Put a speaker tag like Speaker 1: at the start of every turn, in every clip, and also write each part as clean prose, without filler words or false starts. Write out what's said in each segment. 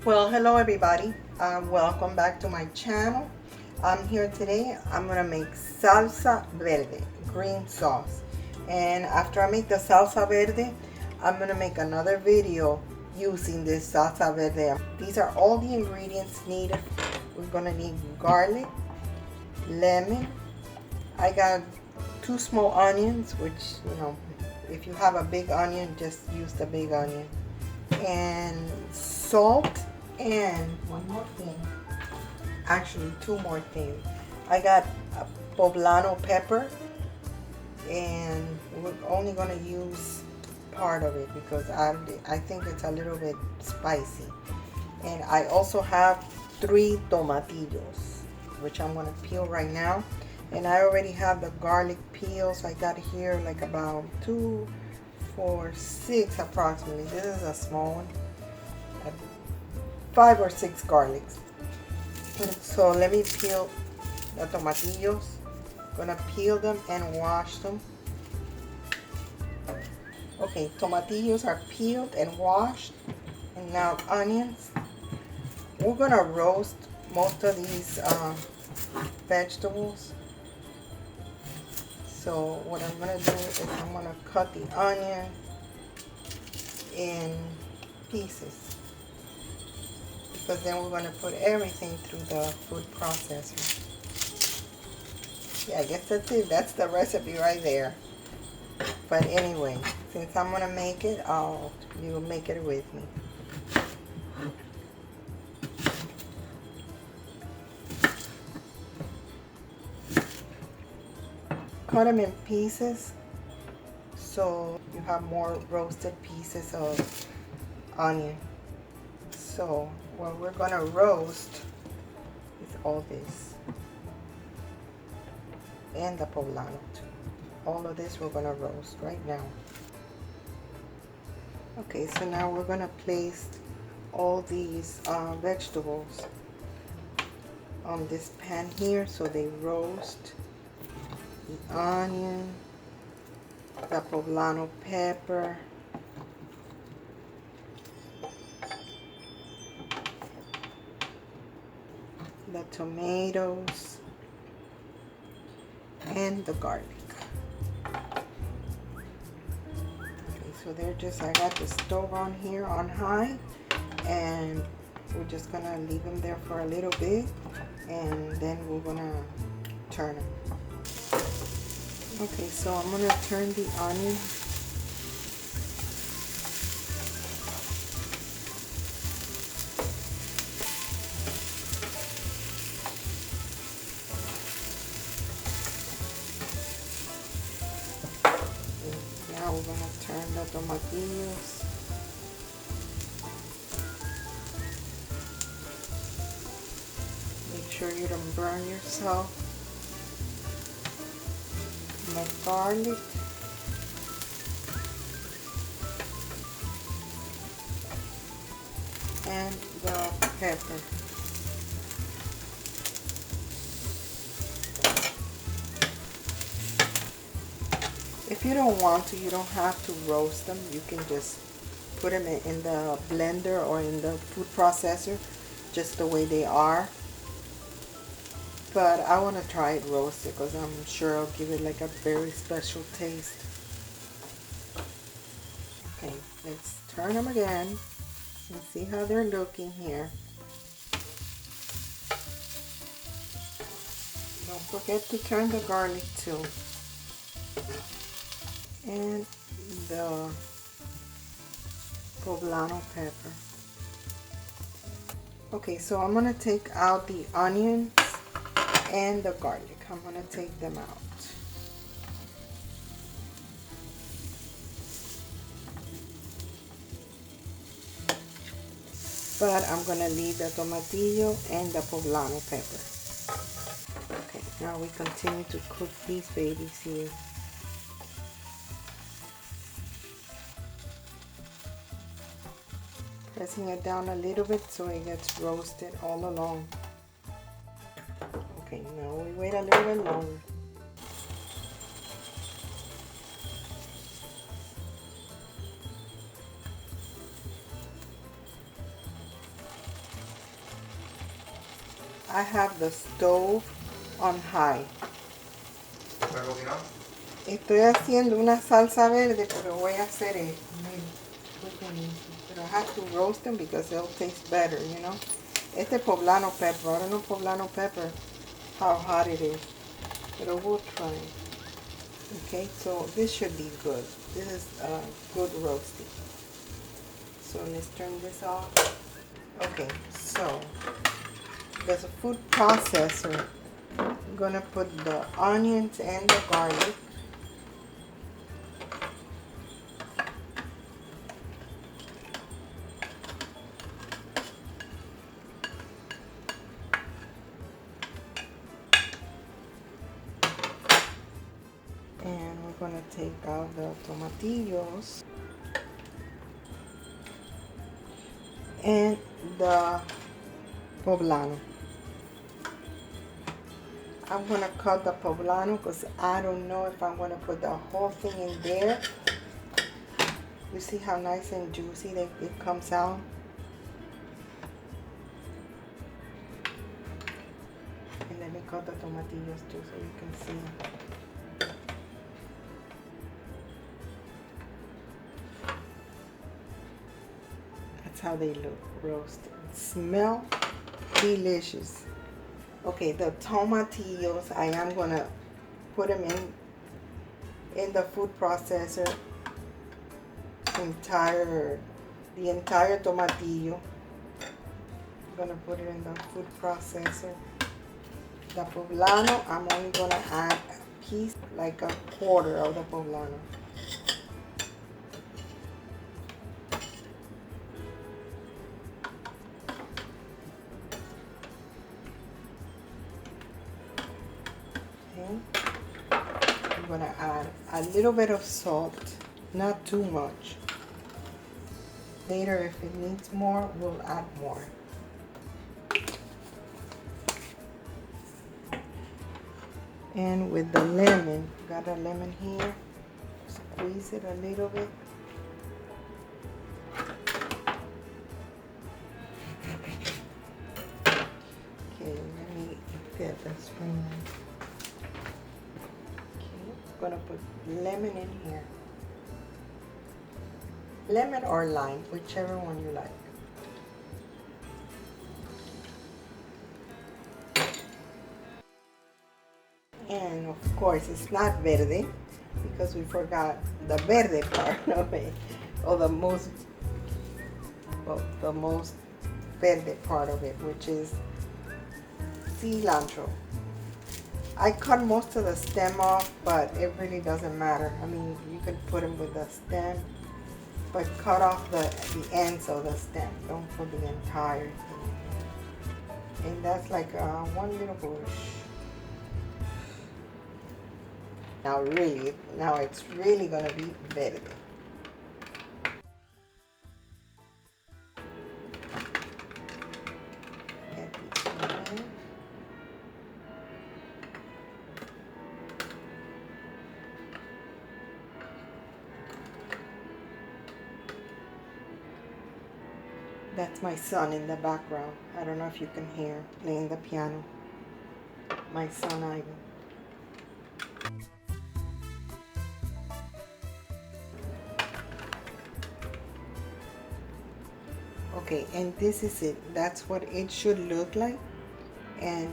Speaker 1: Well, hello everybody. Welcome back to my channel. I'm here today. I'm gonna make salsa verde, green sauce. And after I make the salsa verde, I'm gonna make another video using this salsa verde. These are all the ingredients needed. We're gonna need garlic, lemon. I got 2 small onions, which, if you have a big onion, just use the big onion. And salt, and one more thing, actually 2 more things. I got a poblano pepper, and we're only going to use part of it because I think it's a little bit spicy. And I also have 3 tomatillos, which I'm going to peel right now. And I already have the garlic peels. I got here like about 2, 4, 6 approximately. This is a small one. 5 or 6 garlics. So let me peel the tomatillos. Gonna peel them and wash them. Okay, tomatillos are peeled and washed. And now onions. We're gonna roast most of these vegetables. So what I'm gonna do is I'm gonna cut the onion in pieces, because then we're going to put everything through the food processor. Yeah, I guess that's it. That's the recipe right there. But anyway, since I'm going to make it, you'll make it with me. Cut them in pieces so you have more roasted pieces of onion. So what we're going to roast is all this. And the poblano too. All of this we're going to roast right now. Okay, so now we're going to place all these vegetables on this pan here so they roast. The onion, the poblano pepper, the tomatoes, and the garlic. Okay, so they're just, I got the stove on here on high, and we're just gonna leave them there for a little bit, and then we're gonna turn them. Okay, so I'm gonna turn the onion. Now we're gonna turn the tomatillos. Make sure you don't burn yourself. The garlic. And the pepper. If you don't want to, you don't have to roast them. You can just put them in the blender or in the food processor just the way they are. But I want to try it roasted because I'm sure I'll give it like a very special taste. Okay, let's turn them again and see how they're looking here. Don't forget to turn the garlic too. And the poblano pepper. Okay, so I'm going to take out the onions and the garlic. I'm going to take them out. But I'm going to leave the tomatillo and the poblano pepper. Okay, now we continue to cook these babies here. Pressing it down a little bit so it gets roasted all along. Okay, now we wait a little bit longer. I have the stove on high. Estoy haciendo una salsa verde, pero voy a hacer it. But I have to roast them because they'll taste better, you know. Este poblano pepper. I don't know poblano pepper, how hot it is. But we'll try it. Okay, so this should be good. This is good roasting. So let's turn this off. Okay, so there's a food processor. I'm gonna put the onions and the garlic. And we're gonna take out the tomatillos and the poblano. I'm gonna cut the poblano because I don't know if I'm gonna put the whole thing in there. You see how nice and juicy that it comes out? And let me cut the tomatillos too so you can see. That's how they look roasted. Smell delicious. Okay, the tomatillos, I am gonna put them in the food processor. The entire tomatillo. I'm gonna put it in the food processor. The poblano, I'm only gonna add a piece, like a quarter of the poblano. I'm gonna add a little bit of salt, not too much. Later, if it needs more, we'll add more. And with the lemon, got a lemon here, squeeze it a little bit. Okay, let me get the spoon. Gonna put lemon in here. Lemon or lime, whichever one you like. And of course it's not verde because we forgot the verde part of it, or the most verde part of it, which is cilantro. I cut most of the stem off, but it really doesn't matter. I mean, you can put them with the stem, but cut off the ends of the stem. Don't put the entire thing. And that's like one little bush. Now it's really gonna be verde. That's my son in the background. I don't know if you can hear playing the piano. My son Ivan. Okay, and this is it. That's what it should look like. And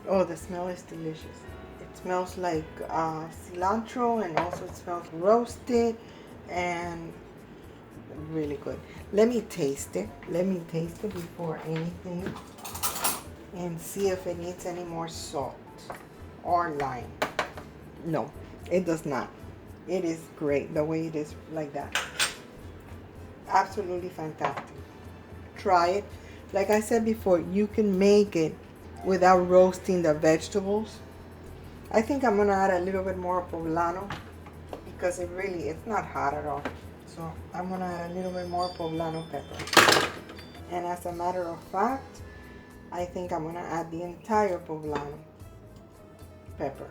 Speaker 1: oh, the smell is delicious. It smells like cilantro, and also it smells roasted and really good. Let me taste it. Let me taste it before anything and see if it needs any more salt or lime. No, it does not. It is great the way it is like that. Absolutely fantastic. Try it. Like I said before, you can make it without roasting the vegetables. I think I'm gonna add a little bit more poblano because it's not hot at all. So I'm gonna add a little bit more poblano pepper. And as a matter of fact, I think I'm gonna add the entire poblano pepper.